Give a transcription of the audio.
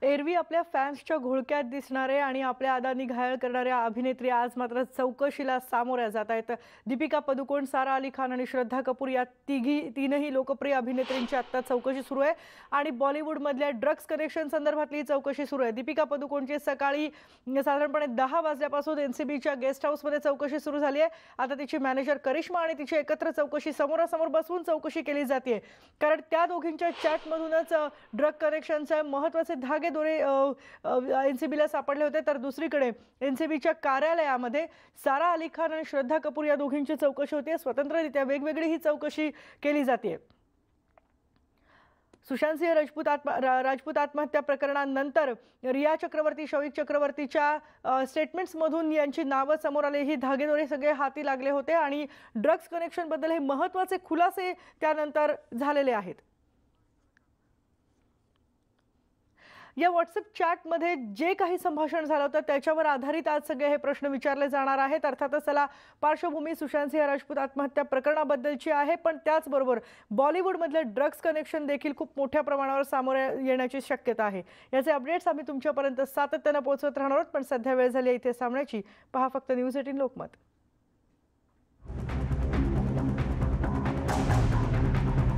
एरवी आपल्या फॅन्सच्या घोळक्यात दिसणारे आणि आपल्या अदांनी घायल करणाऱ्या अभिनेत्री आज मात्र चौकशीला सामोऱ्या जात आहेत। दीपिका पदुकोण, सारा अली खान आणि श्रद्धा कपूर या तीनही लोकप्रिय अभिनेत्रींची आता चौकशी सुरू आहे आणि बॉलिवूडमधल्या ड्रग्ज कनेक्शन संदर्भातली चौकशी सुरू आहे। दीपिका पदुकोणची सकाळी साधारणपणे 10 वाजल्यापासून एनसीबीच्या गेस्ट हाऊसमध्ये चौकशी सुरू झाली आहे। आता तिची मॅनेजर करिश्मा आणि तिची एकत्र चौकशी समोरासमोर बसवून चौकशी केली जाते, कारण त्या दोघींच्या चॅटमधूनच ड्रग कनेक्शनचे महत्त्वाचे धागे दोरे एनसीबीला सापडले होते। तर दुसरीकडे एनसीबीच्या कार्यालयामध्ये सारा अली खान आणि श्रद्धा कपूर या दोघींची चौकशी होते। स्वतंत्ररित्या वेगवेगळी ही चौकशी केली जाते। सुशांत सिंह राजपूत आत्महत्या प्रकरणानंतर रिया चक्रवर्ती, शौविक चक्रवर्तीच्या स्टेटमेंट्समधून यांची नावं समोर आले। ही धागेदोरे सगळे हाती लागले होते आणि ड्रग्ज कनेक्शनबद्दल हे महत्त्वाचे खुलासे त्यानंतर झालेले आहेत। या व्हॉट्सअप चॅटमध्ये जे काही संभाषण झालं होतं त्याच्यावर आधारित आज सगळे हे प्रश्न विचारले जाणार आहेत। अर्थातच त्याला पार्श्वभूमी सुशांत सिंह राजपूत आत्महत्या प्रकरणाबद्दलची आहे, पण त्याचबरोबर बॉलिवूडमधले ड्रग्ज कनेक्शन देखील खूप मोठ्या प्रमाणावर सामोरे येण्याची शक्यता आहे। याचे अपडेट्स आम्ही तुमच्यापर्यंत सातत्याने पोहोचवत राहणार आहोत, पण सध्या वेळ झाली इथे थांबण्याची। पहा फक्त न्यूज 18 लोकमत।